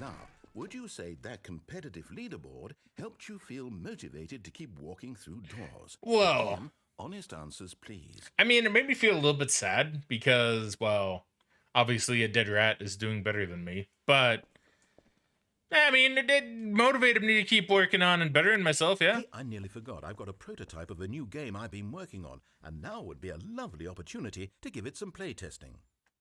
Now, would you say that competitive leaderboard helped you feel motivated to keep walking through doors? Well, Again, honest answers, please. I mean, it made me feel a little bit sad because, well, obviously a dead rat is doing better than me. But, I mean, it did motivate me to keep working on and bettering myself, yeah? Hey, I nearly forgot. I've got a prototype of a new game I've been working on, and now would be a lovely opportunity to give it some playtesting.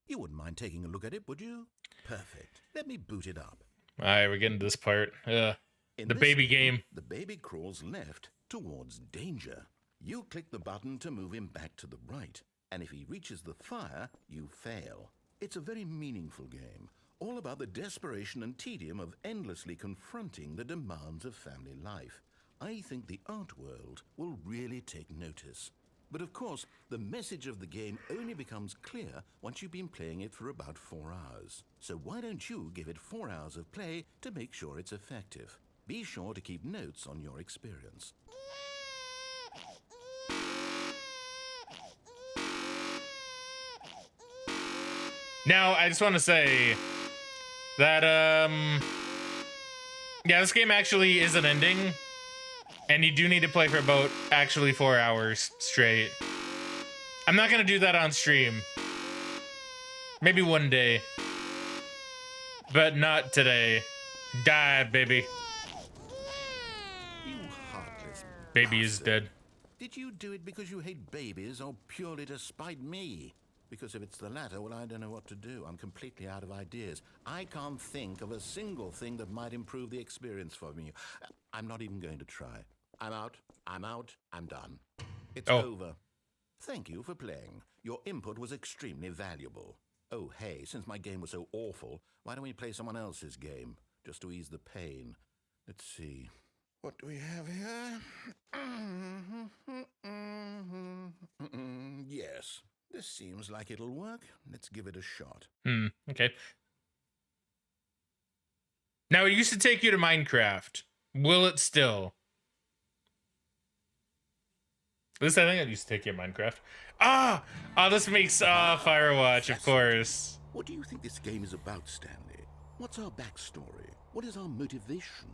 You wouldn't mind taking a look at it, would you? Perfect. Let me boot it up. Alright, we're getting to this part. In The this baby game. The baby crawls left towards danger. You click the button to move him back to the right, and if he reaches the fire, you fail. It's a very meaningful game, all about the desperation and tedium of endlessly confronting the demands of family life. I think the art world will really take notice. But of course, the message of the game only becomes clear once you've been playing it for about 4 hours. So why don't you give it 4 hours of play to make sure it's effective? Be sure to keep notes on your experience. Now, I just want to say that, yeah, this game actually is an ending. And you do need to play for about, actually, 4 hours straight. I'm not going to do that on stream. Maybe one day. But not today. Die, baby. You heartless Baby is bastard. dead. Did you do it because you hate babies or purely to spite me? Because if it's the latter, well, I don't know what to do. I'm completely out of ideas. I can't think of a single thing that might improve the experience for me. I'm not even going to try. I'm out, I'm done. It's over. Thank you for playing. Your input was extremely valuable. Oh, hey, since my game was so awful, why don't we play someone else's game? Just to ease the pain. Let's see. What do we have here? Yes, this seems like it'll work. Let's give it a shot. Okay. Now, it used to take you to Minecraft. Will it still? This, I think it used to take you to Minecraft. This makes Firewatch, of course. What do you think this game is about, Stanley? What's our backstory? What is our motivation?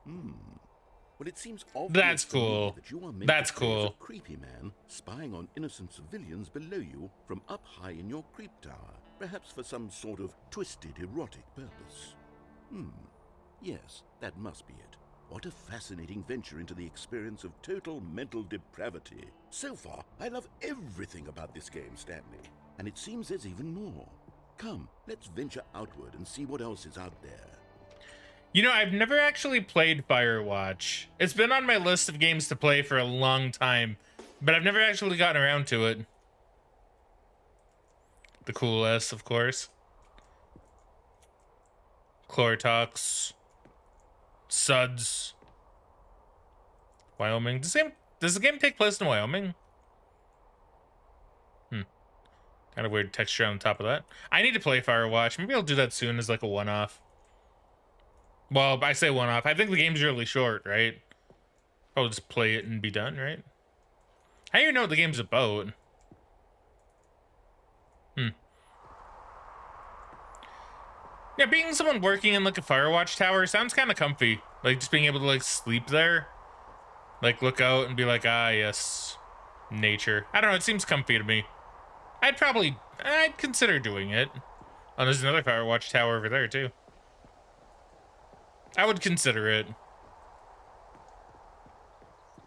Well, it seems obvious That's cool. that you are meant That's to play as cool. a creepy man spying on innocent civilians below you from up high in your creep tower, perhaps for some sort of twisted erotic purpose. Yes, that must be it. What a fascinating venture into the experience of total mental depravity. So far, I love everything about this game, Stanley. And it seems there's even more. Come, let's venture outward and see what else is out there. You know, I've never actually played Firewatch. It's been on my list of games to play for a long time, but I've never actually gotten around to it. The cool S, of course. Chlortox. Suds. Wyoming. Does the game take place in Wyoming? Kind of weird texture on the top of that. I need to play Firewatch. Maybe I'll do that soon as like a one-off. Well, I say one-off. I think the game's really short, right? I'll just play it and be done, right? I don't even know what the game's about. Yeah, being someone working in like a Firewatch tower sounds kind of comfy. Like just being able to like sleep there. Like look out and be like, ah, yes, nature. I don't know, it seems comfy to me. I'd consider doing it. Oh, there's another Firewatch tower over there too. I would consider it.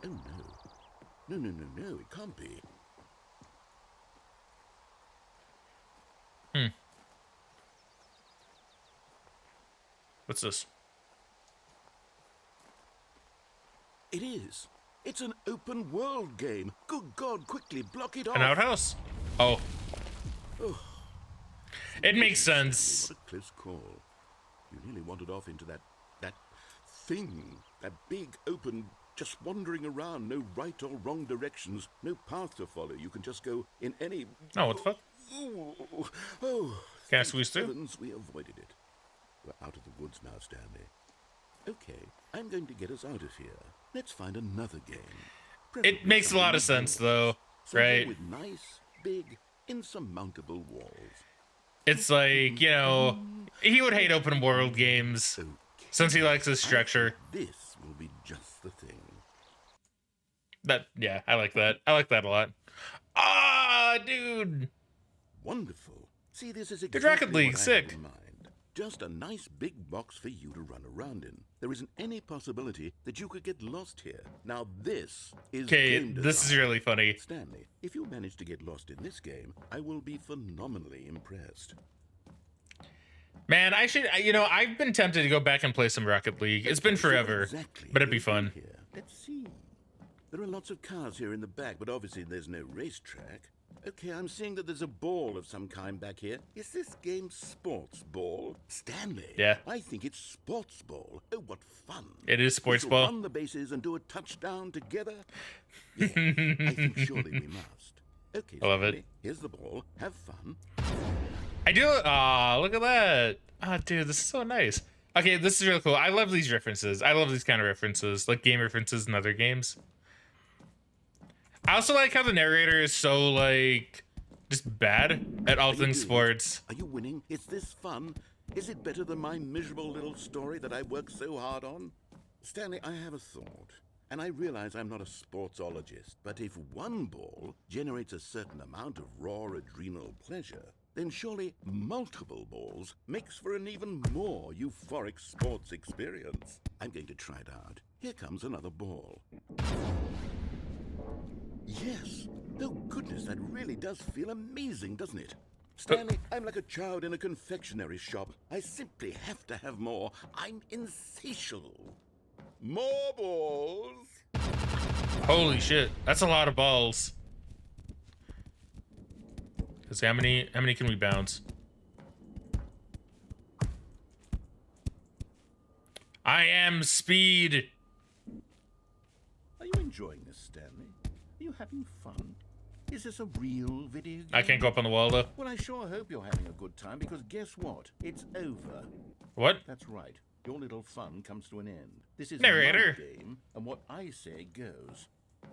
Oh, no. No, it can't be. What's this? It is. It's an open world game. Good God, quickly block it off. An outhouse? Oh. It makes Stanley, sense. what a close call. You nearly wandered off into that thing. That big, open, just wandering around. No right or wrong directions. No path to follow. You can just go in any... Oh, what the fuck? Oh. Can I squeeze through? Heavens, we avoided it. We're out of the woods now, Stanley. Okay, I'm going to get us out of here. Let's find another game. It makes a lot of sense, though, Something right? with nice, big, insurmountable walls. It's like, you know, he would hate open world games since he likes his structure. This will be just the thing. Yeah, I like that. I like that a lot. Ah, dude. Wonderful. See, this is Good exactly Rocket League, what I had sick. in mind. Just a nice big box for you to run around in. There isn't any possibility that you could get lost here. Now this is Okay, game this is design. really funny. Stanley, if you manage to get lost in this game, I will be phenomenally impressed. Man, you know, I've been tempted to go back and play some Rocket League. It's been forever, Exactly. but it'd be fun. Here. Let's see. There are lots of cars here in the back, but obviously there's no racetrack. Okay, I'm seeing that there's a ball of some kind back here. Is this game sports ball? Stanley. Yeah. I think it's sports ball. Oh, what fun. It is sports We shall ball. run the bases and do a touchdown together. Yes, I think surely we must. Okay, I love it. Stanley, here's the ball. Have fun. I do. Aw, look at that. Ah, dude, this is so nice. Okay, this is really cool. I love these references. I love these kind of references, like game references in other games. I also like how the narrator is so, like, just bad at all things sports. Are you winning? Is this fun? Is it better than my miserable little story that I worked so hard on? Stanley, I have a thought. And I realize I'm not a sportsologist, but if one ball generates a certain amount of raw adrenal pleasure, then surely multiple balls makes for an even more euphoric sports experience. I'm going to try it out. Here comes another ball. Yes. Oh, goodness, that really does feel amazing, doesn't it? Stanley, I'm like a child in a confectionery shop. I simply have to have more. I'm insatiable. More balls. Holy shit, that's a lot of balls. Let's see, how many can we bounce? I am speed. Are you enjoying this, Stanley? Are you having fun? Is this a real video game? I can't go up on the wall though. Well, I sure hope you're having a good time, because guess what? It's over. What? That's right. Your little fun comes to an end. This is Narrator. my game, and what I say goes.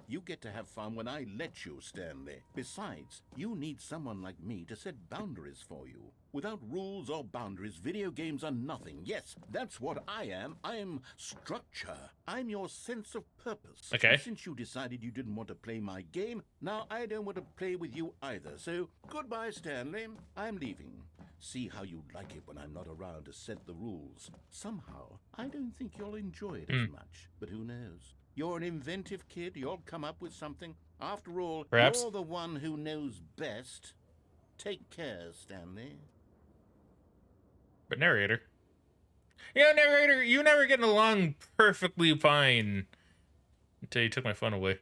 You get to have fun when I let you, Stanley. Besides, you need someone like me to set boundaries for you. Without rules or boundaries, video games are nothing. Yes, that's what I am. I'm structure. I'm your sense of purpose. Okay. And since you decided you didn't want to play my game, now I don't want to play with you either. So, goodbye, Stanley. I'm leaving. See how you like it when I'm not around to set the rules. Somehow, I don't think you'll enjoy it as much. But who knows? You're an inventive kid. You'll come up with something. After all, Perhaps. you're the one who knows best. Take care, Stanley. But narrator. Yeah, narrator, you never getting along perfectly fine until you took my phone away.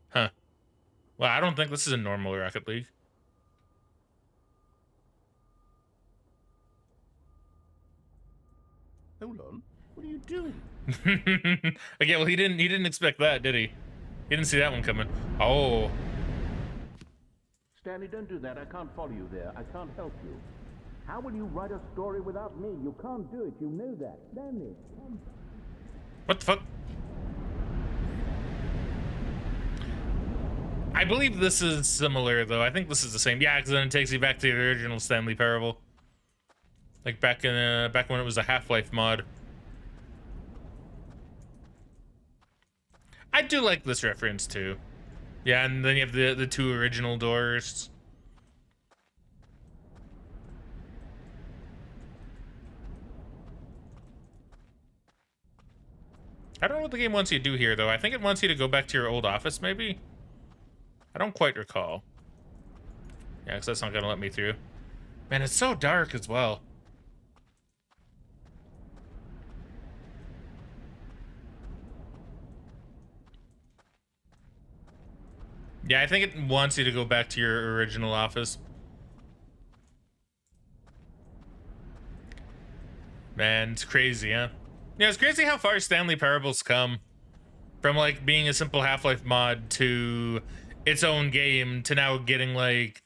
Huh. Well, I don't think this is a normal Rocket League. Hold on. What are you doing? Okay, well he didn't expect that, did he? He didn't see that one coming. Oh. Stanley, don't do that. I can't follow you there. I can't help you. How will you write a story without me? You can't do it. You know that. Stanley, come. What the fuck? I believe this is similar, though. I think this is the same. Yeah, because then it takes you back to the original Stanley Parable. Like back when it was a Half-Life mod. I do like this reference, too. Yeah, and then you have the two original doors. I don't know what the game wants you to do here, though. I think it wants you to go back to your old office, maybe? I don't quite recall. Yeah, because that's not going to let me through. Man, it's so dark as well. Yeah, I think it wants you to go back to your original office. Man, it's crazy, huh? Yeah, it's crazy how far Stanley Parables come. From, like, being a simple Half-Life mod to its own game to now getting, like,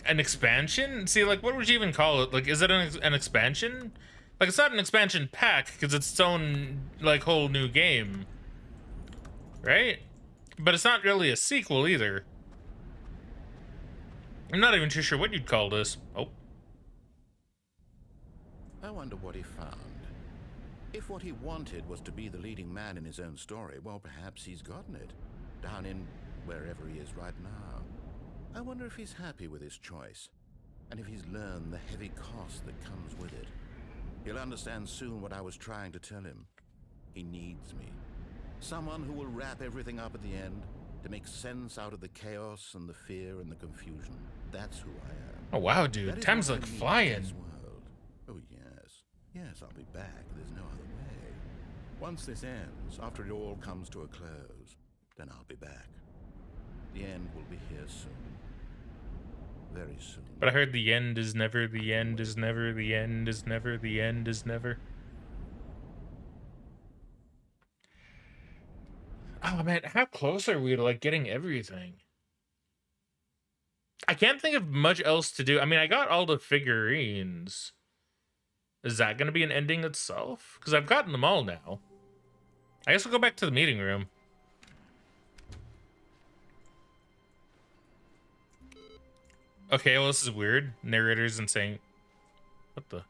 an expansion? See, like, what would you even call it? Like, is it an expansion? Like, it's not an expansion pack, because it's its own, like, whole new game. Right? But it's not really a sequel either. I'm not even too sure what you'd call this. Oh. I wonder what he found. If what he wanted was to be the leading man in his own story, well, perhaps he's gotten it. Down in wherever he is right now. I wonder if he's happy with his choice. And if he's learned the heavy cost that comes with it. He'll understand soon what I was trying to tell him. He needs me. Someone who will wrap everything up at the end, to make sense out of the chaos and the fear and the confusion. That's who I am. Oh, wow, dude. Time's like flying. Oh, yes. Yes, I'll be back. There's no other way. Once this ends, after it all comes to a close, then I'll be back. The end will be here soon. Very soon. But I heard the end is never, the end is never, the end is never, the end is never. Oh, man, how close are we to, like, getting everything? I can't think of much else to do. I mean, I got all the figurines. Is that going to be an ending itself? Because I've gotten them all now. I guess we'll go back to the meeting room. Okay, well, this is weird. Narrator's insane. What the?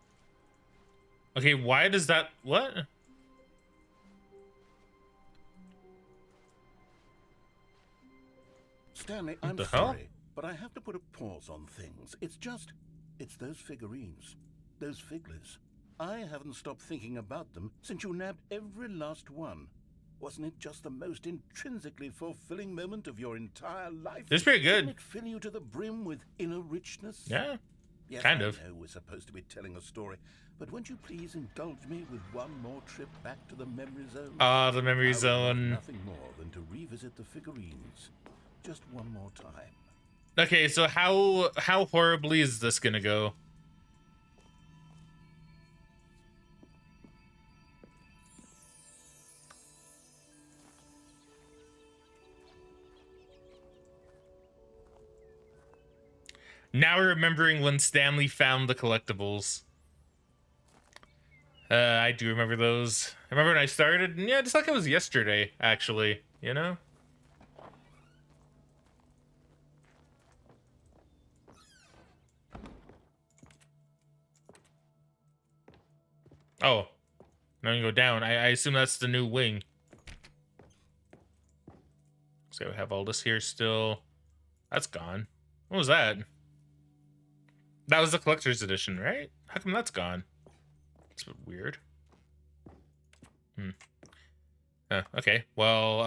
Okay, why does that... What? Stanley, I'm sorry, but I have to put a pause on things. It's those figurines. Those figglers. I haven't stopped thinking about them since you nabbed every last one. Wasn't it just the most intrinsically fulfilling moment of your entire life? It's pretty good. Didn't it fill you to the brim with inner richness? Yeah, yes, kind I of. know we're supposed to be telling a story, but won't you please indulge me with one more trip back to the memory zone? Ah, the memory I would zone. love nothing more than to revisit the figurines. Just one more time. Okay, so how horribly is this gonna go? Now remembering when Stanley found the collectibles. I do remember those. I remember when I started, and yeah, just like it was yesterday, actually, you know? Oh, now you go down. I assume that's the new wing. So we have all this here still. That's gone. What was that? That was the collector's edition, right? How come that's gone? It's a bit weird. Okay. Well,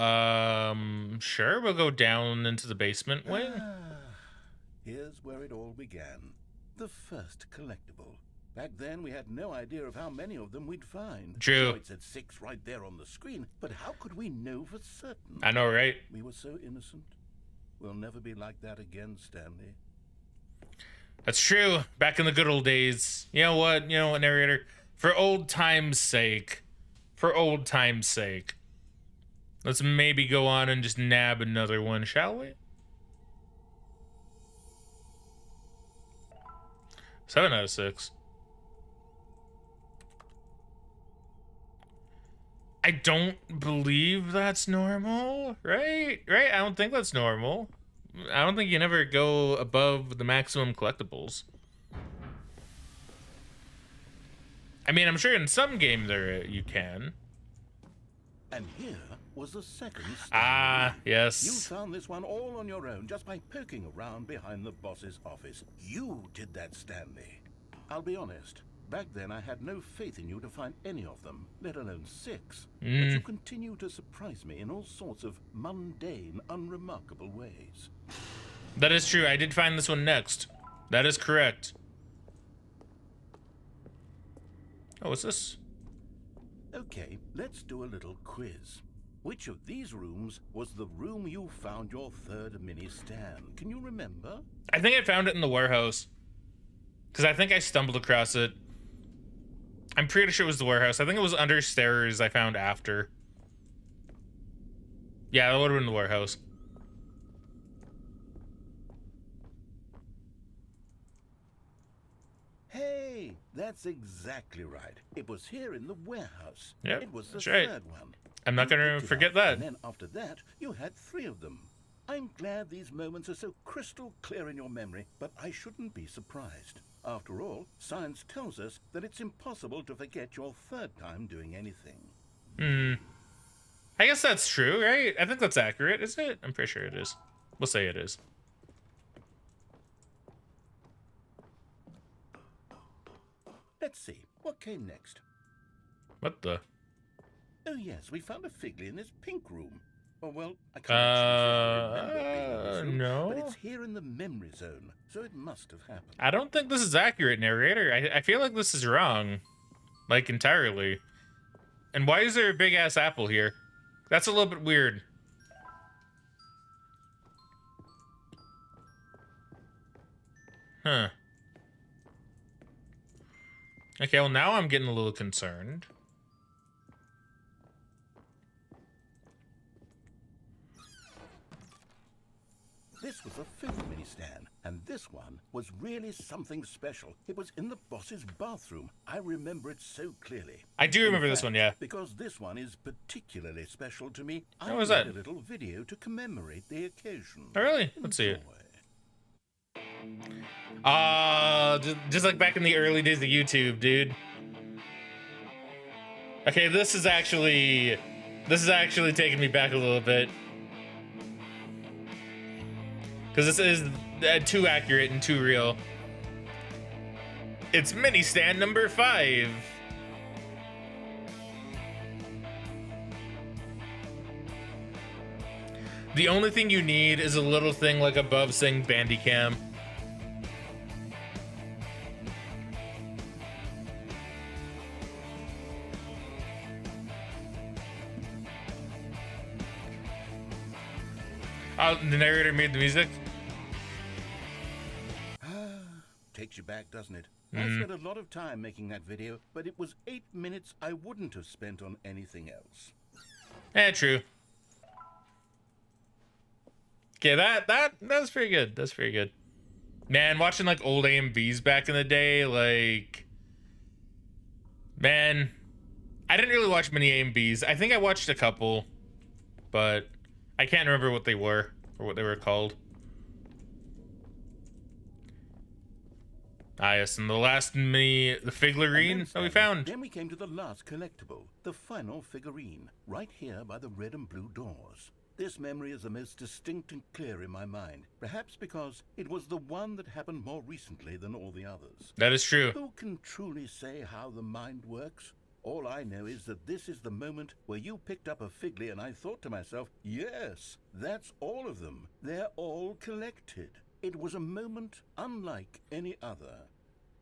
sure, we'll go down into the basement wing. Here's where it all began. The first collectible. Back then, we had no idea of how many of them we'd find. True. It said 6 right there on the screen, but how could we know for certain? I know, right? We were so innocent. We'll never be like that again, Stanley. That's true. Back in the good old days. You know what, narrator? For old time's sake, let's maybe go on and just nab another one, shall we? 7 out of 6. I don't believe that's normal, right? Right? I don't think that's normal. I don't think you never go above the maximum collectibles. I mean, I'm sure in some game there you can. And here was the second Stanley. Ah, yes. You found this one all on your own just by poking around behind the boss's office. You did that, Stanley. I'll be honest. Back then, I had no faith in you to find any of them, let alone 6. But you continue to surprise me in all sorts of mundane, unremarkable ways. That is true. I did find this one next. That is correct. Oh, what's this? Okay, let's do a little quiz. Which of these rooms was the room you found your third mini stand? Can you remember? I think I found it in the warehouse. Because I think I stumbled across it. I'm pretty sure it was the warehouse. I think it was under stairs I found after. Yeah, that would have been the warehouse. Hey, that's exactly right. It was here in the warehouse. Yep, it was the that's right. third one. I'm not going to forget that. And then after that, you had 3 of them. I'm glad these moments are so crystal clear in your memory, but I shouldn't be surprised. After all, science tells us that it's impossible to forget your third time doing anything. I guess that's true, right? I think that's accurate, is it? I'm pretty sure it is. We'll say it is. Let's see, what came next? What the? Oh yes, we found a Figgly in this pink room. Oh well, I can't actually say I remember being in this room, no. but it's here in the memory zone, so it must have happened. I don't think this is accurate, narrator. I feel like this is wrong. Like, entirely. And why is there a big-ass apple here? That's a little bit weird. Huh. Okay, well, now I'm getting a little concerned. This was a fifth mini stand, and this one was really something special. It was in the boss's bathroom. I remember it so clearly. I do remember this one, yeah. Because this one is particularly special to me. How was I made that? a little video to commemorate the occasion. Oh, really? Let's see it. Enjoy. Just like back in the early days of YouTube, dude. Okay, this is actually taking me back a little bit. Because this is too accurate and too real. It's mini stand number 5. The only thing you need is a little thing like above saying Bandicam. Oh, the narrator made the music? Takes you back, doesn't it? I spent a lot of time making that video, but it was 8 minutes I wouldn't have spent on anything else. Yeah, true. Okay, that's pretty good. That's pretty good. Man, watching like old AMVs back in the day, like, man, I didn't really watch many AMVs. I think I watched a couple, but I can't remember what they were or what they were called. Ah, yes, and the last mini, the figurine that we found. Then we came to the last collectible, the final figurine, right here by the red and blue doors. This memory is the most distinct and clear in my mind, perhaps because it was the one that happened more recently than all the others. That is true. Who can truly say how the mind works? All I know is that this is the moment where you picked up a Figgly and I thought to myself, yes, that's all of them. They're all collected. It was a moment unlike any other.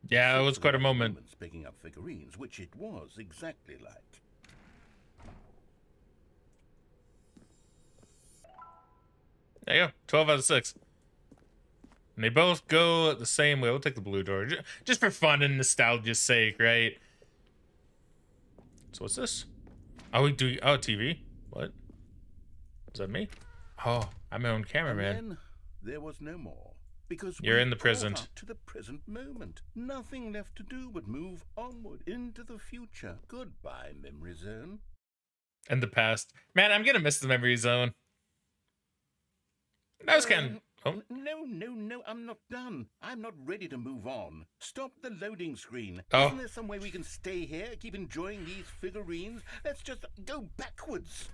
Yeah, it was quite a moment. Picking up figurines, which it was exactly like. There you go, 12 out of 6. And they both go the same way. We'll take the blue door, just for fun and nostalgia's sake, right? So what's this? Oh, we do. Oh, TV. What? Is that me? Oh, I'm my own cameraman. And then there was no more. Because you're in the brought present. up to the present moment. Nothing left to do but move onward into the future. Goodbye, memory zone. And the past. Man, I'm gonna miss the memory zone. That was kind of... Oh. No, I'm not done. I'm not ready to move on. Stop the loading screen. Oh. Isn't there some way we can stay here, keep enjoying these figurines? Let's just go backwards.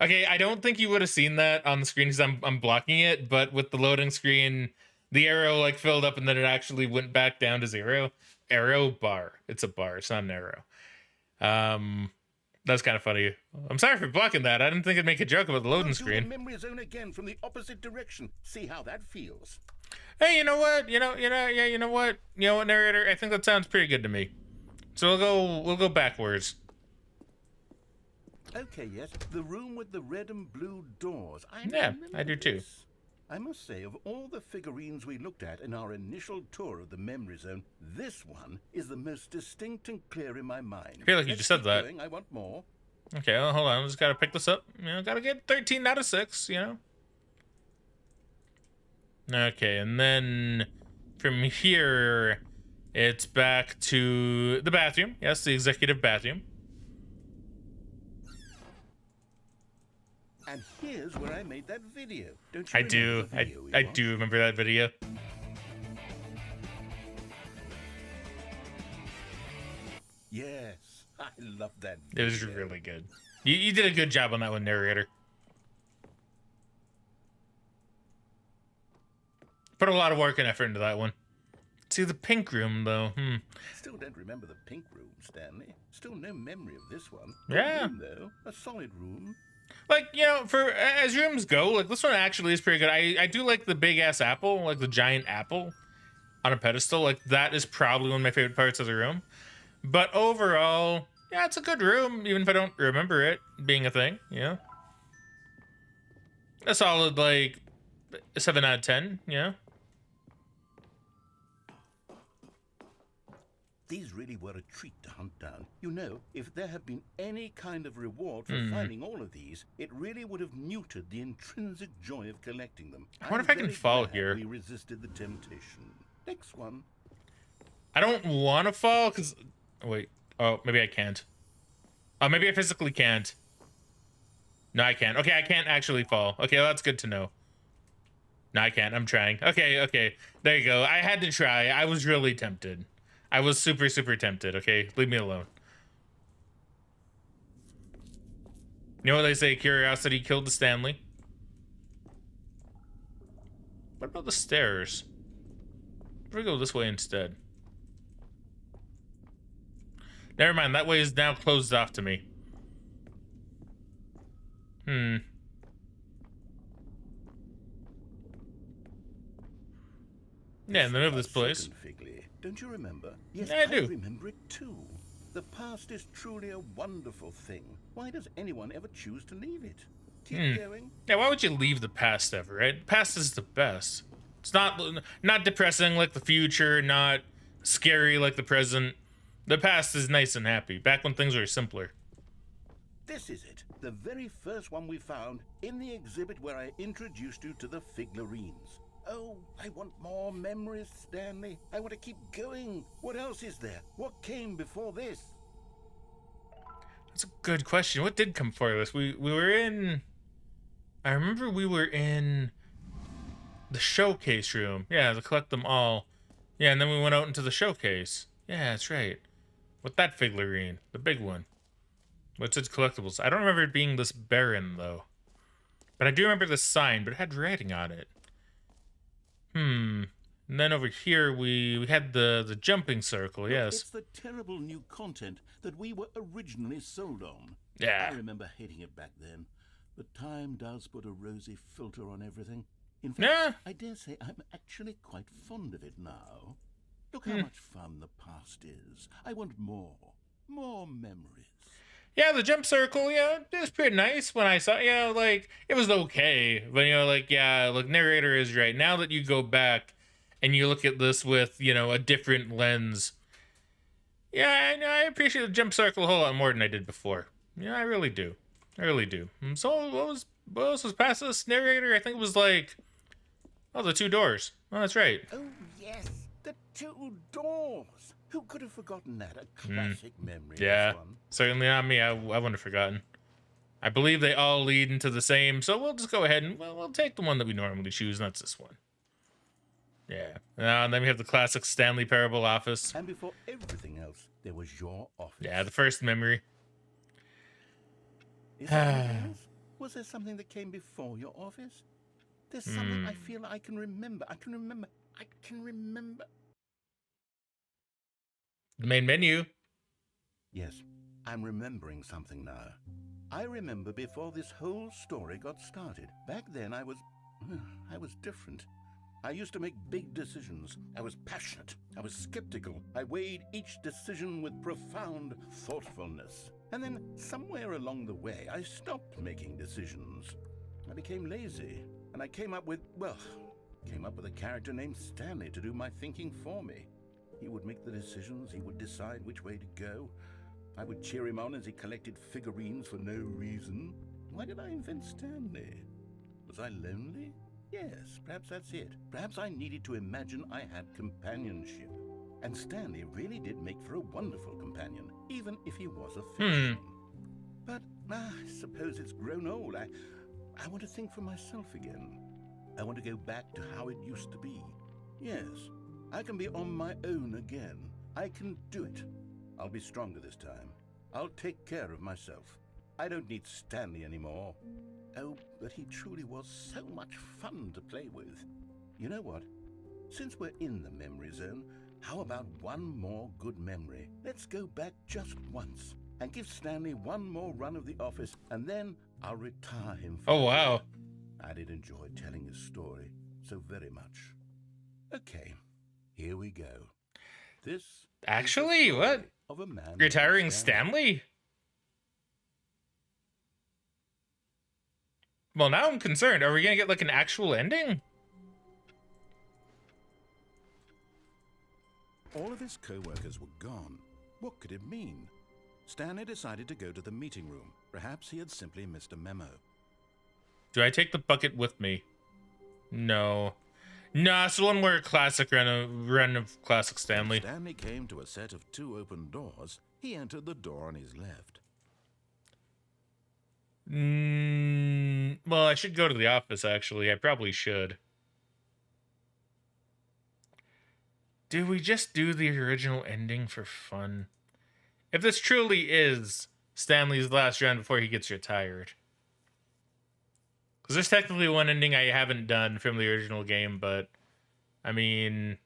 Okay, I don't think you would have seen that on the screen because I'm blocking it, but with the loading screen, the arrow like filled up and then it actually went back down to 0. Arrow bar. It's a bar. It's not an arrow. That's kind of funny. I'm sorry for blocking that. I didn't think it'd make a joke about the loading We'll screen. do the memory zone again from the opposite direction. See how that feels. Hey, you know what? You know what, narrator? I think that sounds pretty good to me. So we'll go backwards. Okay, yes, the room with the red and blue doors. Yeah, I do too. This. I must say, of all the figurines we looked at in our initial tour of the memory zone, this one is the most distinct and clear in my mind. I feel like you just said that. I want more. Okay, well, hold on. I just gotta pick this up. Gotta get 13 out of 6, Okay, and then from here, it's back to the bathroom. Yes, the executive bathroom. And here's where I made that video. Don't you I remember do. the video we I watched? do remember that video. Yes, I love that It video. was really good. You did a good job on that one, narrator. Put a lot of work and effort into that one. See, the pink room, though. Still don't remember the pink room, Stanley. Still no memory of this one. Yeah. Good room, though. A solid room. Like, you know, for as rooms go, like, this one actually is pretty good. I do like the big-ass apple, like the giant apple on a pedestal. Like, that is probably one of my favorite parts of the room. But overall, yeah, it's a good room, even if I don't remember it being a thing, you know? A solid, like, 7 out of 10, you know? These really were a treat to hunt down. You know, if there had been any kind of reward for finding all of these, it really would have muted the intrinsic joy of collecting them. I wonder if I can fall here. We resisted the temptation. Next one. I don't want to fall, because... Wait. Oh, maybe I can't. Oh, maybe I physically can't. No, I can't. Okay, I can't actually fall. Okay, well, that's good to know. No, I can't. I'm trying. Okay. There you go. I had to try. I was really tempted. I was super, super tempted, okay? Leave me alone. You know what they say? Curiosity killed the Stanley. What about the stairs? What if we go this way instead? Never mind, that way is now closed off to me. Yeah, in the middle of this place. Don't you remember? Yes, Yeah, I do. remember it too. The past is truly a wonderful thing. Why does anyone ever choose to leave it? Keep going. Yeah, why would you leave the past ever, right? Past is the best. It's not depressing like the future, not scary like the present. The past is nice and happy, back when things were simpler. This is it. The very first one we found in the exhibit where I introduced you to the figurines. Oh, I want more memories, Stanley. I want to keep going. What else is there? What came before this? That's a good question. What did come before this? We were in... I remember we were in the showcase room. Yeah, to collect them all. Yeah, and then we went out into the showcase. Yeah, that's right. With that figurine. The big one. What's its collectibles? I don't remember it being this barren, though. But I do remember the sign, but it had writing on it. And then over here, we had the jumping circle, yes. It's the terrible new content that we were originally sold on. Yeah. I remember hating it back then. But time does put a rosy filter on everything. In fact, Yeah. I dare say I'm actually quite fond of it now. Look how much fun the past is. I want more. More memories. Yeah, the jump circle, yeah, it was pretty nice when I saw it. Yeah, like, it was okay. But, you know, like, yeah, like, narrator is right. Now that you go back and you look at this with, you know, a different lens, yeah, I appreciate the jump circle a whole lot more than I did before. Yeah, I really do. I really do. So, what else was past this narrator? I think it was like, oh, the 2 doors. Oh, that's right. Oh, yes, the 2 doors. Who could have forgotten that? A classic memory. Yeah, This one. certainly not me. I wouldn't have forgotten. I believe they all lead into the same, so we'll just go ahead and we'll take the one that we normally choose, and that's this one. Yeah. And then we have the classic Stanley Parable office. And before everything else, there was your office. Yeah, the first memory. Is there anything else? Was there something that came before your office? There's something I feel I can remember. I can remember. The main menu. Yes, I'm remembering something now. I remember before this whole story got started. Back then I was different. I used to make big decisions. I was passionate. I was skeptical. I weighed each decision with profound thoughtfulness. And then somewhere along the way, I stopped making decisions. I became lazy, and I came up with a character named Stanley to do my thinking for me. He would make the decisions, he would decide which way to go. I would cheer him on as he collected figurines for no reason. Why did I invent Stanley? Was I lonely? Yes, perhaps that's it. Perhaps I needed to imagine I had companionship. And Stanley really did make for a wonderful companion, even if he was a fiction. But I suppose it's grown old. I want to think for myself again. I want to go back to how it used to be. Yes, I can be on my own again. I can do it. I'll be stronger this time. I'll take care of myself. I don't need Stanley anymore. Oh, but he truly was so much fun to play with. You know what? Since we're in the memory zone, how about one more good memory? Let's go back just once and give Stanley one more run of the office, and then I'll retire him. Oh, wow. I did enjoy telling his story so very much. Okay, here we go. This Actually, what? Of a man Retiring Stanley? Well, now I'm concerned. Are we gonna get like an actual ending? All of his co-workers were gone. What could it mean? Stanley decided to go to the meeting room. Perhaps he had simply missed a memo. Do I take the bucket with me? No. Nah, it's the one where classic run of classic Stanley. Stanley came to a set of 2 open doors. He entered the door on his left. Well, I should go to the office, actually. I probably should. Do we just do the original ending for fun? If this truly is Stanley's last run before he gets retired. Because there's technically one ending I haven't done from the original game, but I mean,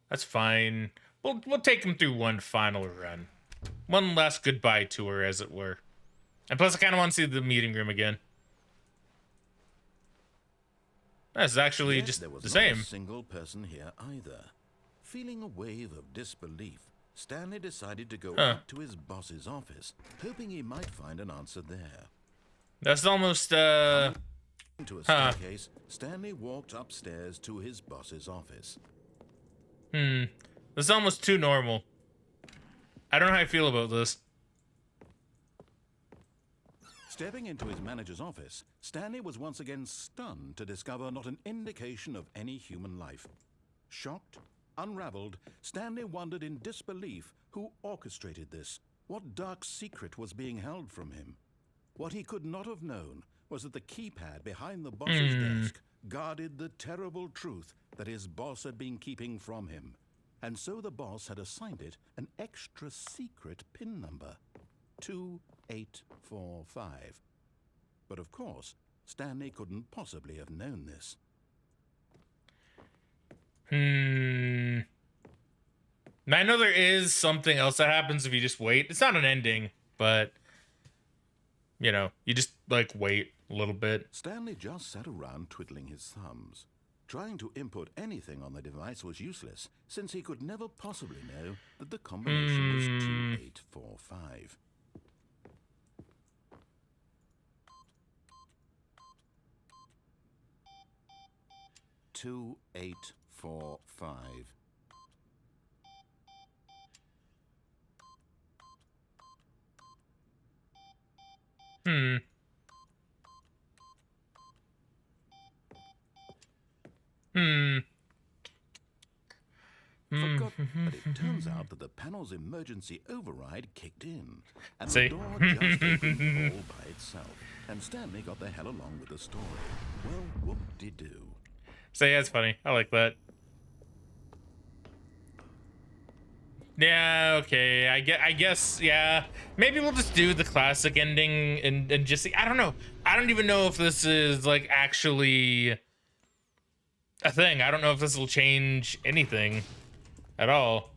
that's fine. We'll take him through one final run. One last goodbye tour, as it were. And plus, I kind of want to see the meeting room again. That's actually Yet just there was the not same. a single person here either. Feeling a wave of disbelief, Stanley decided to go up to his boss's office, hoping he might find an answer there. That's almost, Into a staircase, Stanley walked upstairs to his boss's office. That's almost too normal. I don't know how I feel about this. Stepping into his manager's office, Stanley was once again stunned to discover not an indication of any human life. Shocked, unraveled, Stanley wondered in disbelief who orchestrated this. What dark secret was being held from him? What he could not have known was that the keypad behind the boss's desk guarded the terrible truth that his boss had been keeping from him. And so the boss had assigned it an extra secret PIN number, 2845. But of course, Stanley couldn't possibly have known this. I know there is something else that happens if you just wait. It's not an ending, but you know, you just like wait a little bit. Stanley just sat around twiddling his thumbs. Trying to input anything on the device was useless, since he could never possibly know that the combination was 2845. Two, 8, 4, 5. Forgot, but it turns out that the panel's emergency override kicked in, and See? the door just opened all by itself, and Stanley got the hell along with the story. Well, whoop-de-doo. So yeah, it's funny. I like that. Yeah, okay. I guess, yeah. Maybe we'll just do the classic ending and just see. I don't know. I don't even know if this is like actually a thing. I don't know if this will change anything at all.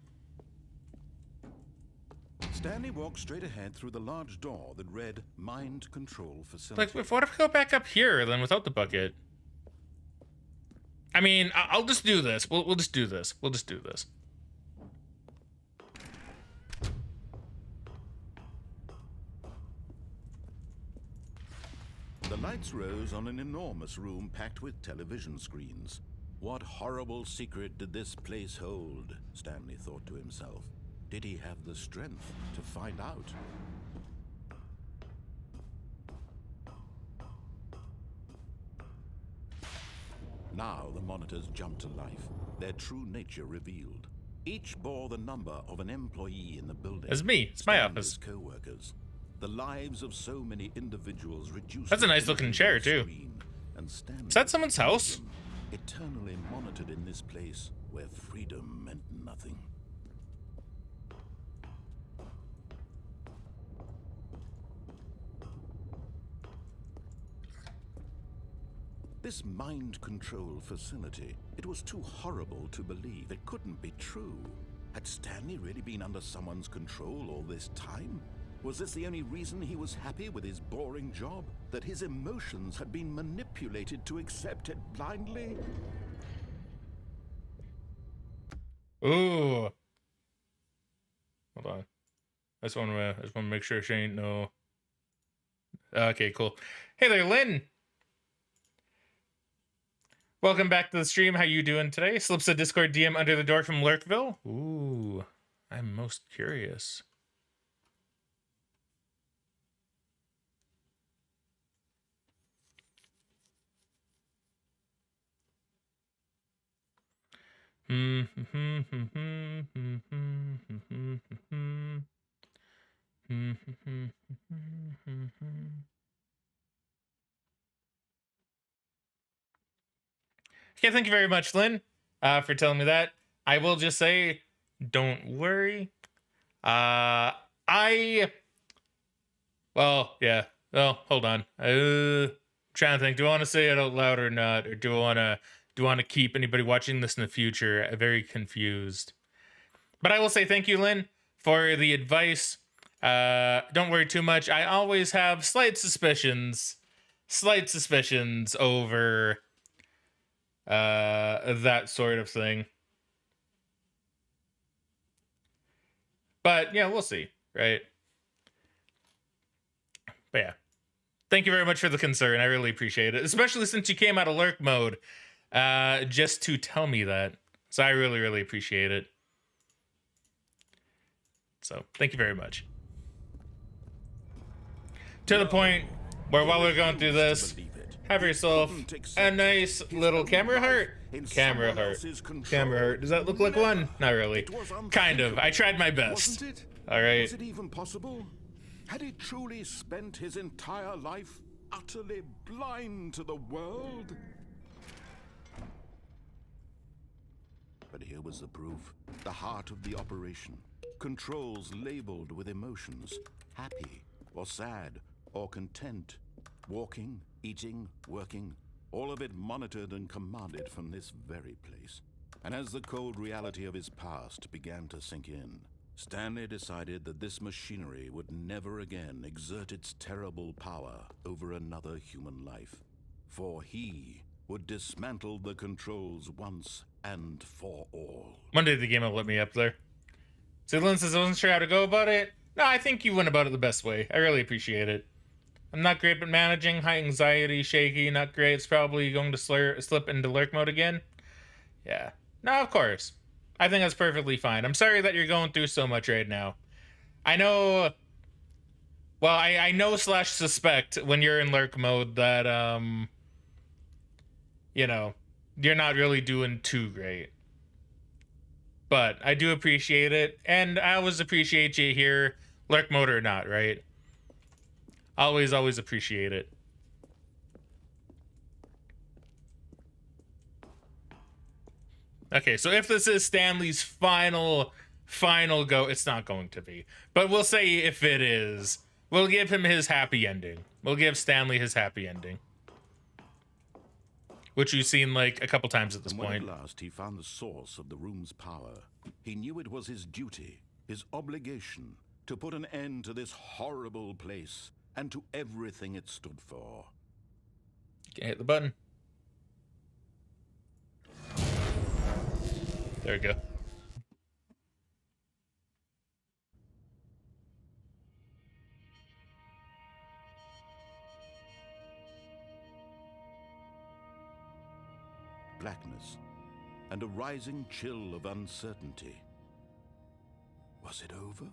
Stanley walked straight ahead through the large door that read Mind Control Facility. Like, what if we go back up here then without the bucket? I mean, I'll just do this. We'll just do this. We'll just do this. The lights rose on an enormous room packed with television screens. What horrible secret did this place hold? Stanley thought to himself. Did he have the strength to find out? Now the monitors jumped to life, their true nature revealed. Each bore the number of an employee in the building. It's me. It's my Stanley's office. co-workers. The lives of so many individuals reduced. That's a nice looking chair, too. Screen, and Stanley Is that someone's house? eternally monitored in this place where freedom meant nothing. This mind control facility, it was too horrible to believe. It couldn't be true. Had Stanley really been under someone's control all this time? Was this the only reason he was happy with his boring job? That his emotions had been manipulated to accept it blindly? Ooh. Hold on. I just want to make sure she ain't no. Okay, cool. Hey there, Lynn. Welcome back to the stream. How you doing today? Slips a Discord DM under the door from Lurkville. Ooh, I'm most curious. Okay, thank you very much, Lynn, for telling me that. I will just say, don't worry. Well, yeah. Well, hold on. Trying to think. Do I want to say it out loud or not, or do I want to keep anybody watching this in the future very confused? But I will say thank you, Lynn, for the advice. Don't worry too much. I always have slight suspicions over that sort of thing. But yeah, we'll see, right? But yeah, thank you very much for the concern. I really appreciate it, especially since you came out of lurk mode just to tell me that. So I really, really appreciate it. So thank you very much. To the point where while we're going through this, have yourself a nice little camera heart. Camera heart. Does that look like one? Not really. Kind of. I tried my best. All right. Was it even possible? Had he truly spent his entire life utterly blind to the world? But here was the proof. The heart of the operation. Controls labeled with emotions. Happy or sad or content. Walking, eating, working, all of it monitored and commanded from this very place. And as the cold reality of his past began to sink in, Stanley decided that this machinery would never again exert its terrible power over another human life. For he would dismantle the controls once and for all. One day the game will let me up there. So Lynn says I wasn't sure how to go about it. No, I think you went about it the best way. I really appreciate it. I'm not great at managing. High anxiety, shaky, not great. It's probably going to slip into lurk mode again. Yeah. No, of course. I think that's perfectly fine. I'm sorry that you're going through so much right now. I know... Well, I know / suspect when you're in lurk mode that, you know, you're not really doing too great. But I do appreciate it. And I always appreciate you here, lurk mode or not, right? Always, always appreciate it. Okay, so if this is Stanley's final go, it's not going to be. But we'll say if it is, we'll give him his happy ending. We'll give Stanley his happy ending. Which you've seen like a couple times at this point. When at last he found the source of the room's power, he knew it was his duty, his obligation, to put an end to this horrible place and to everything it stood for. Okay, hit the button. There we go. Blackness and a rising chill of uncertainty. Was it over?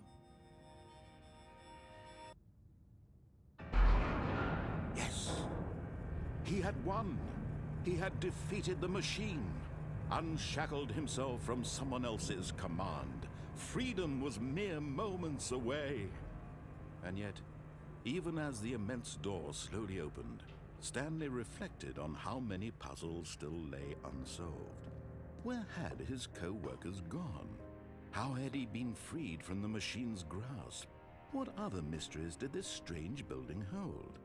Yes. He had won. He had defeated the machine, unshackled himself from someone else's command. Freedom was mere moments away. And yet, even as the immense door slowly opened, Stanley reflected on how many puzzles still lay unsolved. Where had his co-workers gone? How had he been freed from the machine's grasp? What other mysteries did this strange building hold?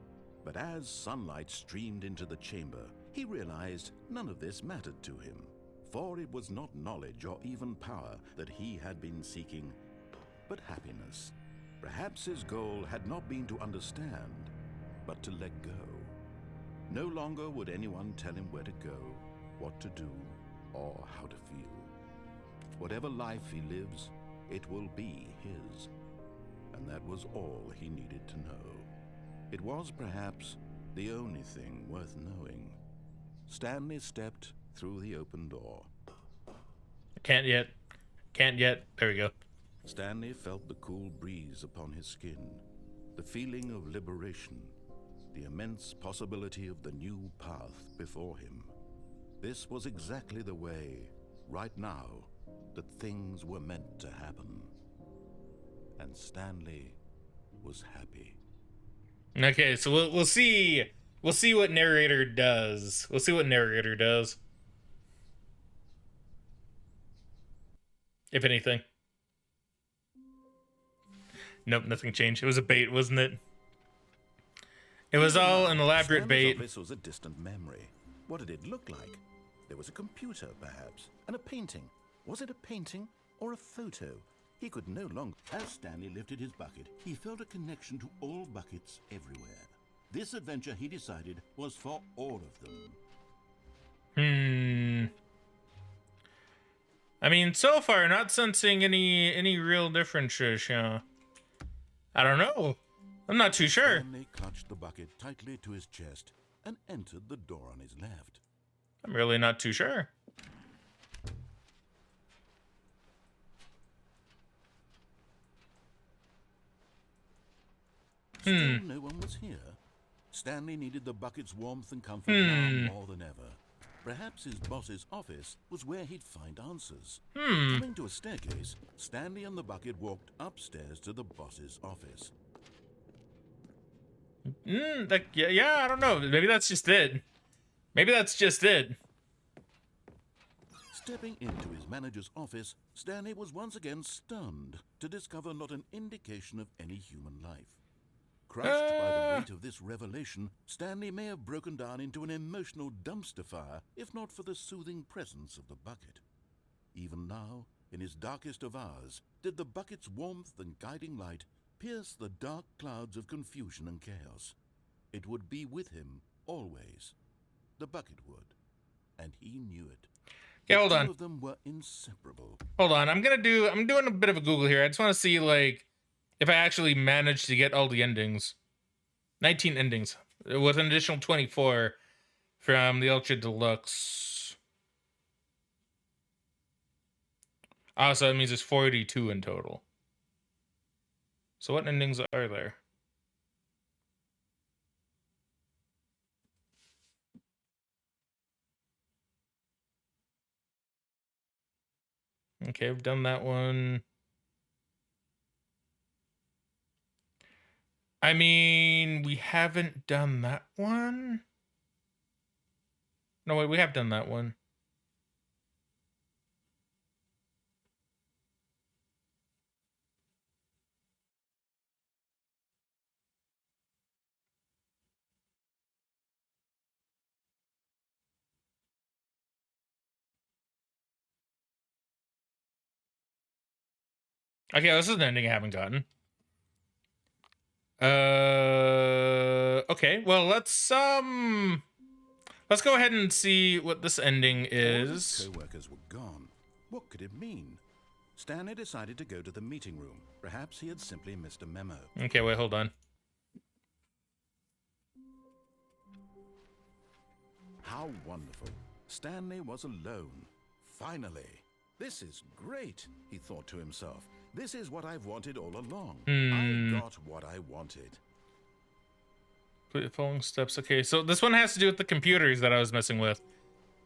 But as sunlight streamed into the chamber, he realized none of this mattered to him, for it was not knowledge or even power that he had been seeking, but happiness. Perhaps his goal had not been to understand, but to let go. No longer would anyone tell him where to go, what to do, or how to feel. Whatever life he lives, it will be his. And that was all he needed to know. It was perhaps the only thing worth knowing. Stanley stepped through the open door. Can't yet. Can't yet. There we go. Stanley felt the cool breeze upon his skin, the feeling of liberation, the immense possibility of the new path before him. This was exactly the way, right now, that things were meant to happen. And Stanley was happy. Okay, so we'll see what narrator does. We'll see what narrator does. If anything. Nope, nothing changed. It was a bait, wasn't it? It was all an elaborate bait. Stanley's office was a distant memory. What did it look like? There was a computer, perhaps, and a painting. Was it a painting or a photo? He could no longer. As Stanley lifted his bucket, he felt a connection to all buckets everywhere. This adventure, he decided, was for all of them. I mean, so far, not sensing any real differences, yeah. I don't know. I'm not too sure. Stanley clutched the bucket tightly to his chest and entered the door on his left. I'm really not too sure. Still no one was here. Stanley needed the bucket's warmth and comfort now more than ever. Perhaps his boss's office was where he'd find answers. Coming to a staircase, Stanley and the bucket walked upstairs to the boss's office. Yeah, I don't know. Maybe that's just it. Maybe that's just it. Stepping into his manager's office, Stanley was once again stunned to discover not an indication of any human life. Crushed by the weight of this revelation, Stanley may have broken down into an emotional dumpster fire if not for the soothing presence of the bucket. Even now, in his darkest of hours, did the bucket's warmth and guiding light pierce the dark clouds of confusion and chaos. It would be with him always. The bucket would, and he knew it. Yeah, hold on. Two of them were inseparable. Hold on. I'm doing a bit of a Google here. I just want to see, like, if I actually managed to get all the endings. 19 endings with an additional 24 from the Ultra Deluxe. So that means there's 42 in total. So what endings are there? Okay, I've done that one. I mean, we haven't done that one. No, wait, we have done that one. Okay, this is an ending I haven't gotten. Okay, well, let's go ahead and see what this ending is. All his co-workers were gone. What could it mean? Stanley decided to go to the meeting room. Perhaps he had simply missed a memo. Okay, wait, hold on. How wonderful. Stanley was alone. Finally. This is great, he thought to himself. This is what I've wanted all along. I got what I wanted. Following steps. Okay, so this one has to do with the computers that I was messing with.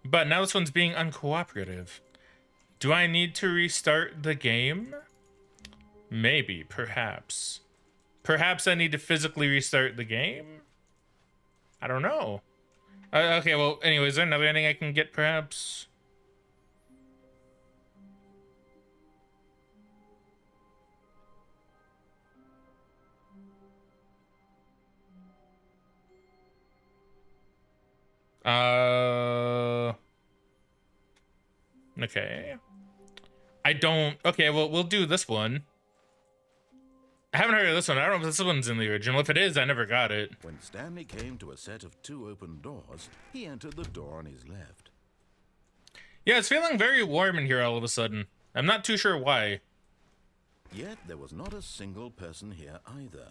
But now this one's being uncooperative. Do I need to restart the game? Maybe, perhaps. Perhaps I need to physically restart the game? I don't know. Okay, well, anyway, is there another ending I can get, perhaps? Okay. I don't... Okay, well, we'll do this one. I haven't heard of this one. I don't know if this one's in the original. If it is, I never got it. When Stanley came to a set of 2 open doors, he entered the door on his left. Yeah, it's feeling very warm in here all of a sudden. I'm not too sure why. Yet there was not a single person here either.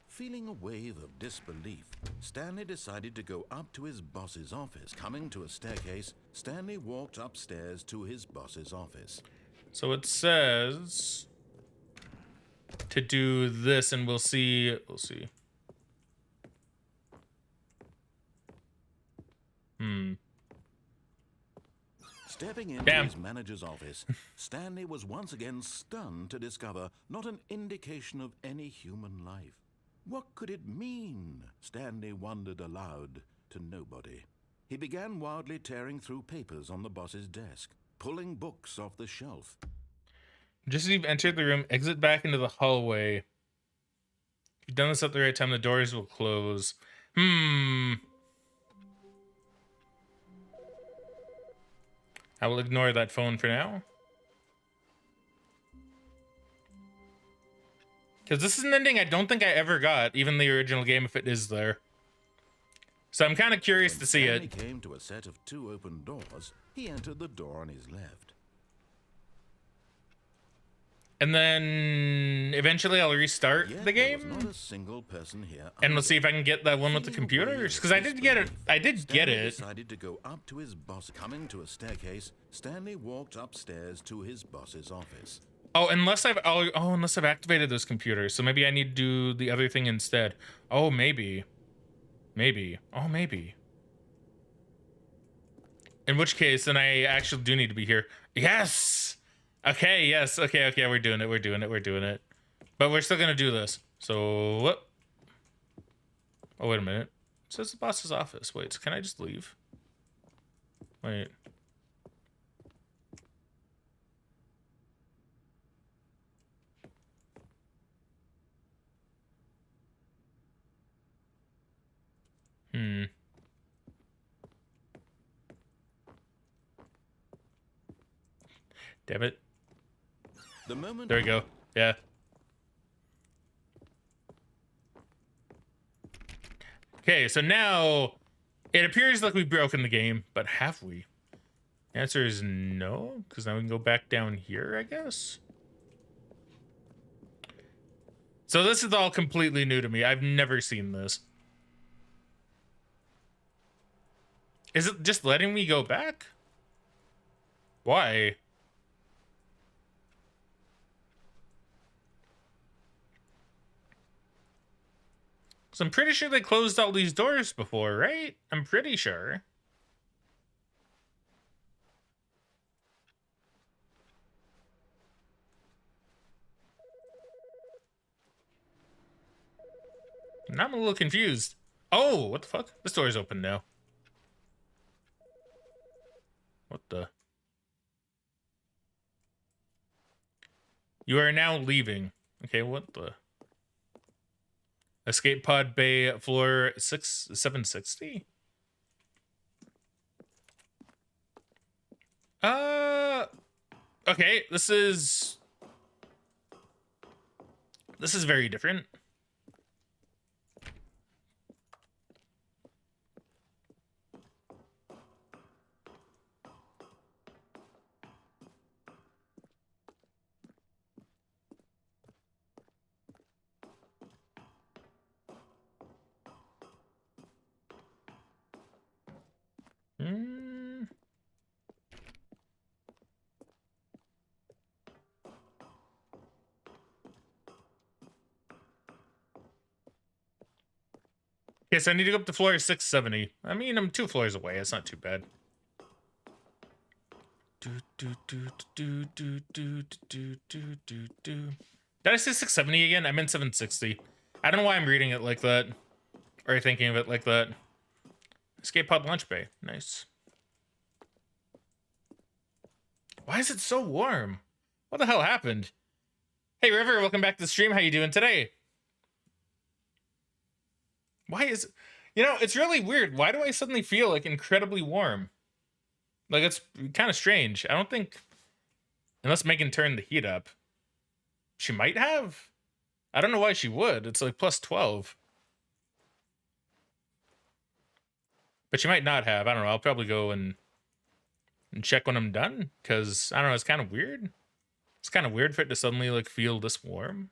Feeling a wave of disbelief, Stanley decided to go up to his boss's office. Coming to a staircase, Stanley walked upstairs to his boss's office. So it says to do this, and we'll see. We'll see. Stepping into his manager's office, Stanley was once again stunned to discover not an indication of any human life. What could it mean? Stanley wondered aloud to nobody. He began wildly tearing through papers on the boss's desk, pulling books off the shelf. Just as you've entered the room, exit back into the hallway. If you've done this at the right time, the doors will close. I will ignore that phone for now. Because this is an ending I don't think I ever got, even the original game, if it is there. So I'm kind of curious to see it. When Stanley came to a set of 2 open doors, he entered the door on his left. And then eventually I'll restart the game. There was not a single person here and we'll see if I can get that one with the computers. Because I did get it. Stanley decided to go up to his boss. Coming to a staircase, Stanley walked upstairs to his boss's office. Oh, unless I've activated those computers. So maybe I need to do the other thing instead. Oh, maybe. Maybe. Oh, maybe. In which case, then I actually do need to be here. Yes! Okay, yes. Okay, we're doing it. But we're still gonna do this. So, what? Oh, wait a minute. It says the boss's office. Wait, so can I just leave? Wait. Damn it. There we go. Yeah. Okay, so now it appears like we've broken the game, but have we? The answer is no, because now we can go back down here, I guess. So this is all completely new to me. I've never seen this. Is it just letting me go back? Why? So I'm pretty sure they closed all these doors before, right? I'm pretty sure. Now I'm a little confused. Oh, what the fuck? This door's open now. What the? You are now leaving. Okay, what the? Escape pod bay floor 760. Okay, this is very different. Yes, I need to go up to floor 670. I mean, I'm 2 floors away. It's not too bad. Did I say 670 again? I meant 760. I don't know why I'm reading it like that. Or thinking of it like that. Escape pod lunch bay. Nice. Why is it so warm? What the hell happened? Hey, River, welcome back to the stream. How you doing today? Why is... You know, it's really weird. Why do I suddenly feel, like, incredibly warm? Like, it's kind of strange. I don't think... Unless Megan turned the heat up. She might have. I don't know why she would. It's, like, plus 12. But she might not have. I don't know. I'll probably go and check when I'm done. Because, I don't know, it's kind of weird. It's kind of weird for it to suddenly, like, feel this warm.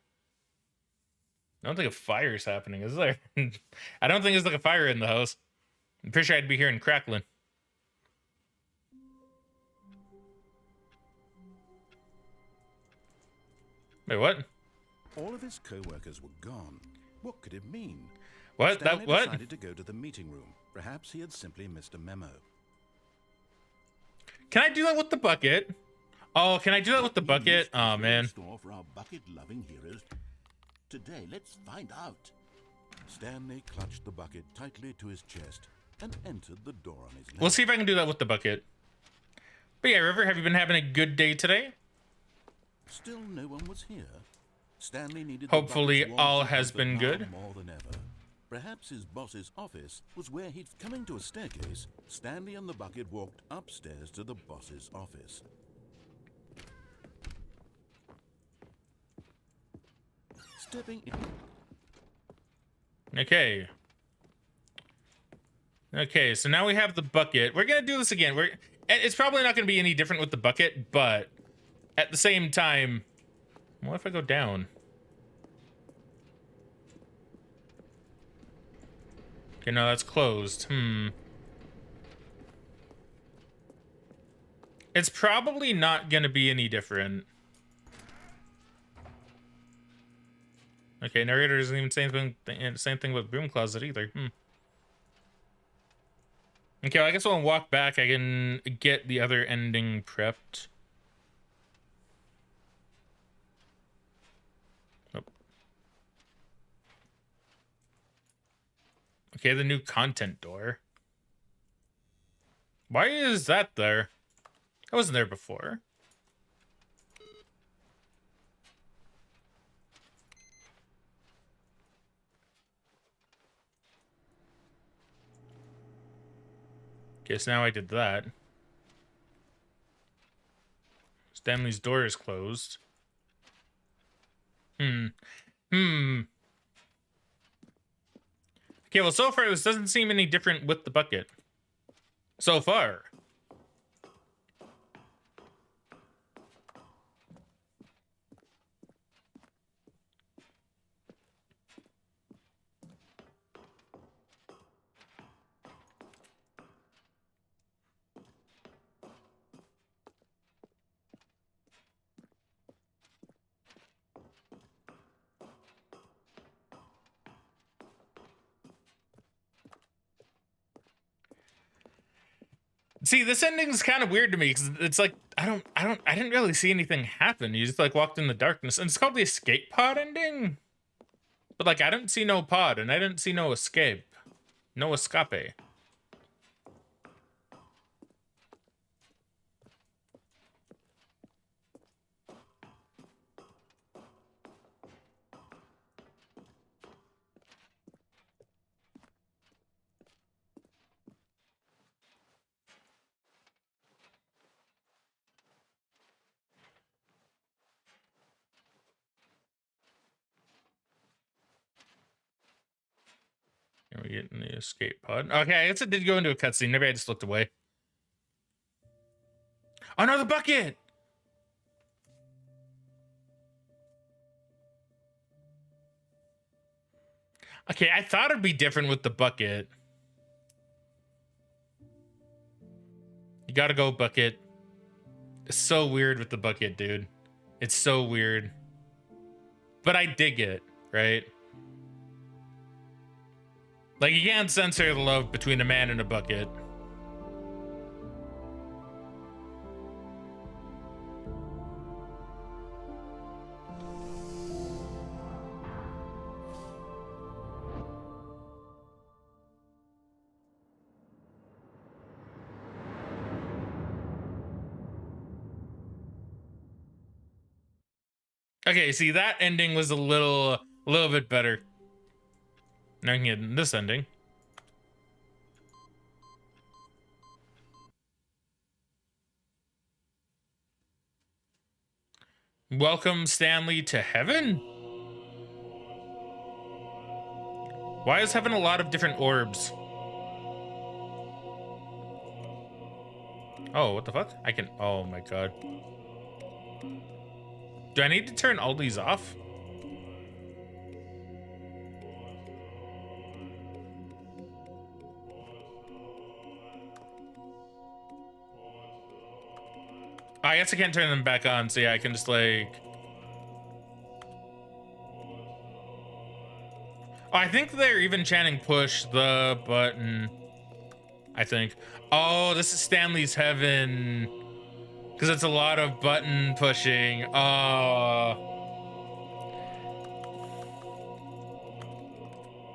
I don't think a fire's happening, is there? I don't think there's, like, a fire in the house. I'm pretty sure I'd be hearing crackling. Wait, what? All of his co-workers were gone. What could it mean? What? Stanley What? decided to go to the meeting room. Perhaps he had simply missed a memo. Can I do that with the bucket? Oh, can I do that with the bucket? Oh, man. Store for our bucket-loving heroes. Today, let's find out. Stanley clutched the bucket tightly to his chest and entered the door on his left. We'll see if I can do that with the bucket. But yeah, River, have you been having a good day today? Still no one was here. Stanley needed Hopefully the all warmth has of been the good. bar more than ever. Perhaps his boss's office was where he'd... Coming to a staircase, Stanley and the bucket walked upstairs to the boss's office. Stepping in... Okay. Okay, so now we have the bucket. We're gonna do this again. It's probably not gonna be any different with the bucket, but at the same time, what if I go down? Okay, no, that's closed. It's probably not gonna be any different. Okay, narrator doesn't even say anything. Same thing with broom closet either. Okay, well, I guess when I walk back, I can get the other ending prepped. Oh. Okay, the new content door. Why is that there? That wasn't there before. Okay, so now I did that. Stanley's door is closed. Okay, well, so far, this doesn't seem any different with the bucket. So far. See, this ending's kind of weird to me because it's like I didn't really see anything happen. You just like walked in the darkness, and it's called the escape pod ending. But like I didn't see no pod, and I didn't see no escape, no escape. Are we getting the escape pod? Okay, I guess it did go into a cutscene. Maybe I just looked away. Oh no, the bucket! Okay, I thought it'd be different with the bucket. You gotta go, bucket. It's so weird with the bucket, dude. It's so weird. But I dig it, right? Like, you can't censor the love between a man and a bucket. Okay, see, that ending was a little bit better. Now I can get this ending. Welcome, Stanley, to heaven? Why is heaven a lot of different orbs? Oh, what the fuck? I can... Oh, my God. Do I need to turn all these off? I guess I can't turn them back on, so yeah, I can just, like... Oh, I think they're even chanting push the button. I think. Oh, this is Stanley's heaven. Because it's a lot of button pushing. Oh.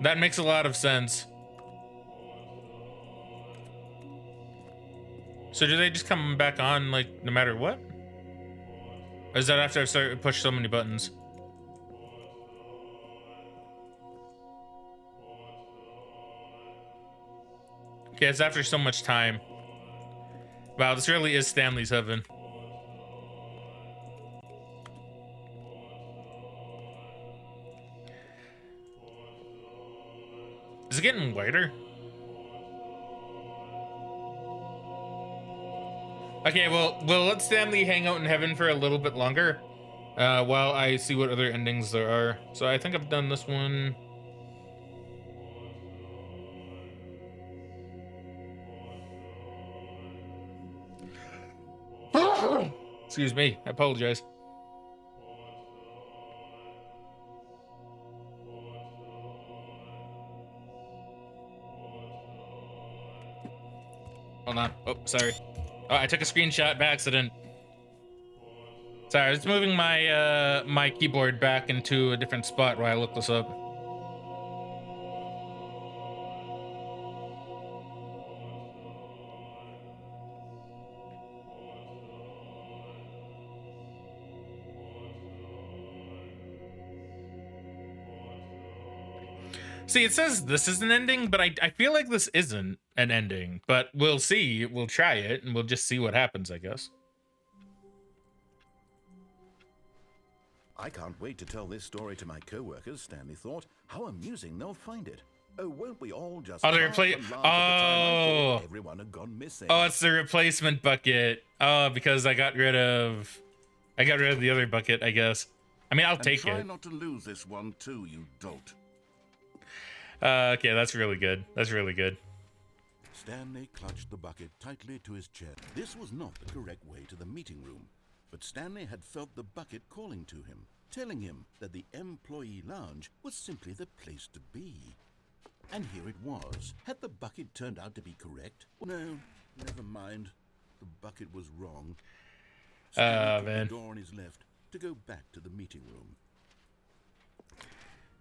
That makes a lot of sense. So do they just come back on, like, no matter what? Or is that after I've started to push so many buttons? Okay, it's after so much time. Wow, this really is Stanley's heaven. Is it getting lighter? Okay, well, we'll let Stanley hang out in heaven for a little bit longer while I see what other endings there are. So I think I've done this one. Excuse me, I apologize. Hold on. Oh, sorry. Oh, I took a screenshot by accident. Sorry, I was moving my my keyboard back into a different spot while I look this up. See, it says this is an ending, but I feel like this isn't an ending. But we'll see. We'll try it, and we'll just see what happens, I guess. I can't wait to tell this story to my co-workers, Stanley thought. How amusing they'll find it. Oh, won't we all just Oh, the laugh and laugh at the time I thought everyone had gone missing. Oh, it's the replacement bucket. Oh, because I got rid of the other bucket, I guess. I mean, I'll take try it. Not to lose this one too, you dolt. Okay, that's really good. That's really good. Stanley clutched the bucket tightly to his chest. This was not the correct way to the meeting room, but Stanley had felt the bucket calling to him, telling him that the employee lounge was simply the place to be. And here it was. Had the bucket turned out to be correct? No, never mind. The bucket was wrong. Stanley took the door on his left to go back to the meeting room.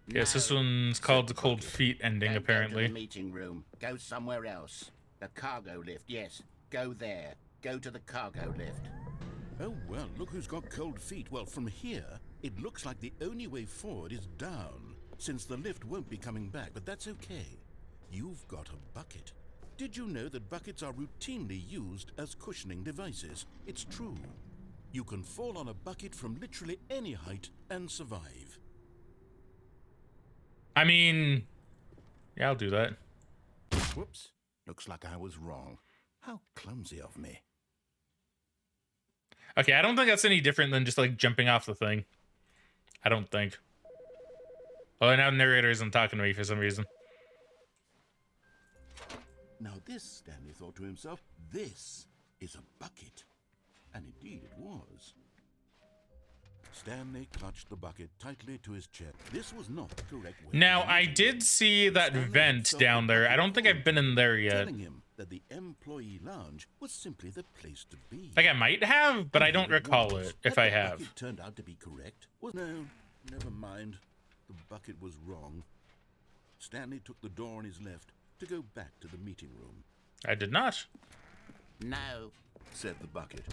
Yes, this one's called the cold feet ending, apparently. Go to the meeting room. Go somewhere else. The cargo lift, yes. Go there. Go to the cargo lift. Oh, well, look who's got cold feet. Well, from here, it looks like the only way forward is down, since the lift won't be coming back, but that's okay. You've got a bucket. Did you know that buckets are routinely used as cushioning devices? It's true. You can fall on a bucket from literally any height and survive. I mean, yeah, I'll do that. Whoops. Looks like I was wrong. How clumsy of me. Okay, I don't think that's any different than just, like, jumping off the thing. I don't think. Oh, now the narrator isn't talking to me for some reason. Now this, Stanley thought to himself, this is a bucket. And indeed it was. Stanley clutched the bucket tightly to his chest. This was not the correct way. Now, I did see that vent down there. I don't think I've been in there yet. Telling him that the employee lounge was simply the place to be. Like, I might have, but I don't recall it, if I have. The bucket turned out to be correct. No, never mind. The bucket was wrong. Stanley took the door on his left to go back to the meeting room. I did not. No, said the bucket.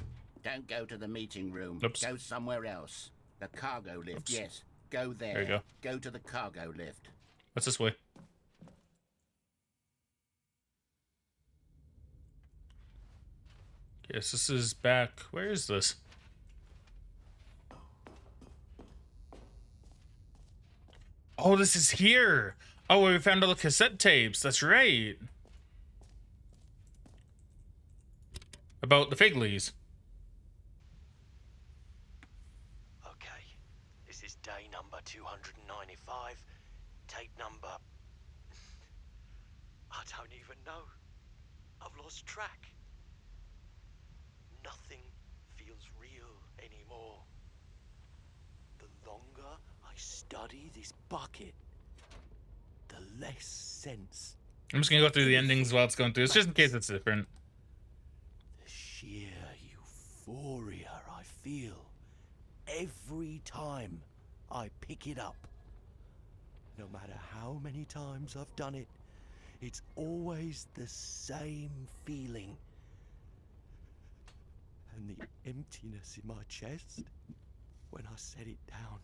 don't go to the meeting room. Oops. Go somewhere else. The cargo lift, Oops. yes. Go there. There you go. Go to the cargo lift. What's this way? Yes, this is back. Where is this? Oh, this is here. Oh, we found all the cassette tapes. That's right. About the Figlies. Okay, this is day number 295. Tape number... I don't even know. I've lost track. Nothing feels real anymore. The longer I study this bucket, the less sense. I'm just gonna go through the endings while it's going through. It's just in case it's different. The sheer euphoria I feel every time I pick it up. No matter how many times I've done it, it's always the same feeling. And the emptiness in my chest when I set it down.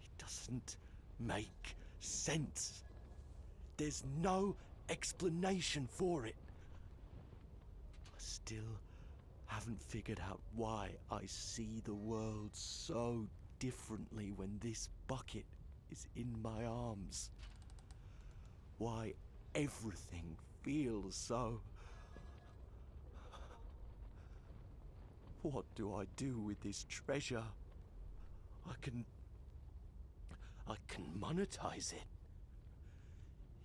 It doesn't make sense. There's no explanation for it. I still haven't figured out why I see the world so differently when this bucket is in my arms. Why everything feels so... What do I do with this treasure? I can monetize it.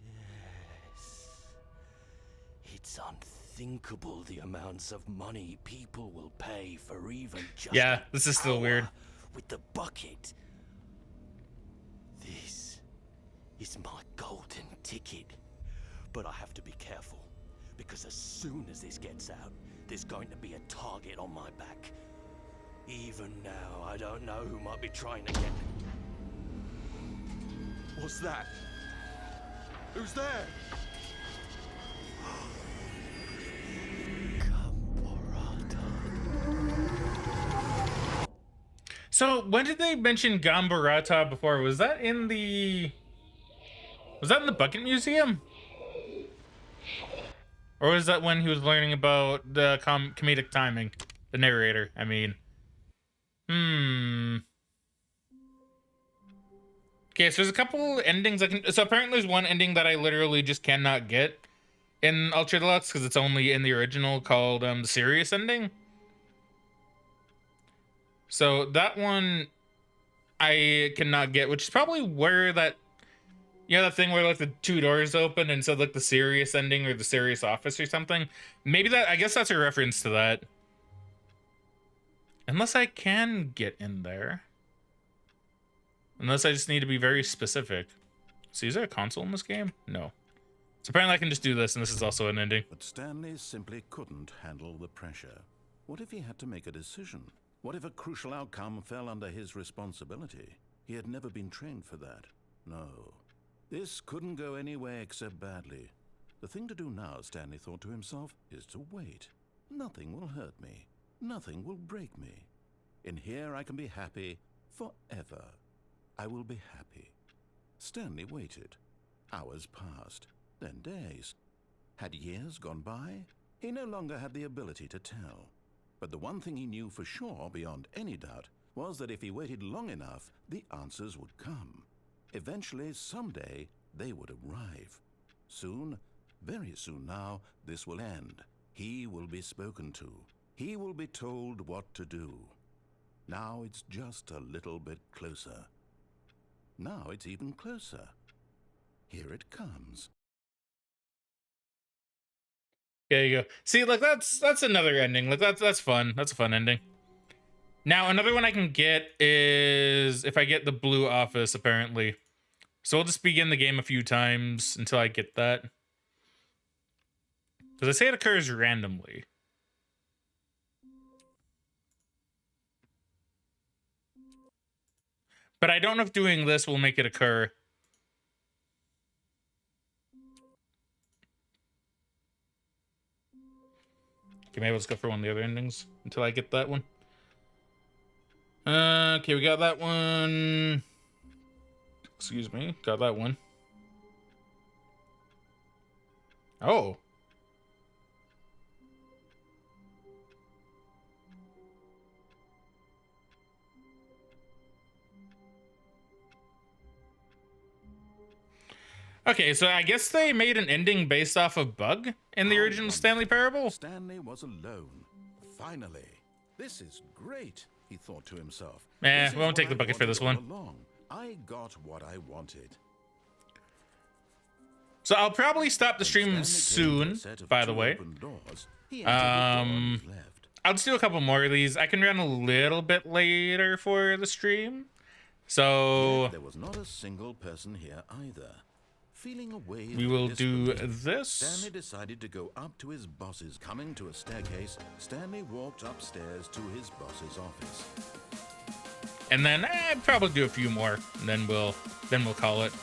Yes. It's unthinkable the amounts of money people will pay for even just Yeah, this is still an weird. hour with the bucket. This is my golden ticket. But I have to be careful, because as soon as this gets out, there's going to be a target on my back. Even now, I don't know who might be trying to get me. What's that? Who's there? So when did they mention Gambarata before? Was that in the Bucket Museum? Or was that when he was learning about the comedic timing? The narrator, I mean. Okay, so there's a couple endings I can... So apparently there's one ending that I literally just cannot get in Ultra Deluxe because it's only in the original, called the Serious ending. So that one I cannot get, which is probably where that... You know that thing where like the two doors open and so like the Serious ending or the Serious office or something? Maybe that... I guess that's a reference to that. Unless I can get in there. Unless I just need to be very specific. See, is there a console in this game? No. So apparently I can just do this, and this is also an ending. But Stanley simply couldn't handle the pressure. What if he had to make a decision? What if a crucial outcome fell under his responsibility? He had never been trained for that. No. This couldn't go anywhere except badly. The thing to do now, Stanley thought to himself, is to wait. Nothing will hurt me. Nothing will break me. In here I can be happy forever. I will be happy. Stanley waited. Hours passed, then days. Had years gone by? He no longer had the ability to tell. But the one thing he knew for sure, beyond any doubt, was that if he waited long enough, the answers would come. Eventually, someday, they would arrive. Soon, very soon now, this will end. He will be spoken to. He will be told what to do. Now it's just a little bit closer. Now it's even closer. Here it comes. There you go. See, like that's another ending. Like that's fun. That's a fun ending. Now another one I can get is if I get the blue office, apparently. So I'll just begin the game a few times until I get that. Because I say it occurs randomly. But I don't know if doing this will make it occur. Okay, maybe let's go for one of the other endings until I get that one. Okay, we got that one. Excuse me, got that one. Oh. Okay, so I guess they made an ending based off of Bug in the original Stanley Parable? Stanley was alone. Finally. This is great, he thought to himself. Eh, This we is won't take what the I bucket for this wanted one. all along. I got what I wanted. So I'll probably stop the stream Stanley came to a soon, set of by the two way. open doors. He entered the door on his left. I'll just do a couple more of these. I can run a little bit later for the stream. So There was not a single person here either. Feeling away we will do this. Stanley decided to go up to his boss's. Coming to a staircase, Stanley walked upstairs to his boss's office. And then I'd probably do a few more, and then we'll call it.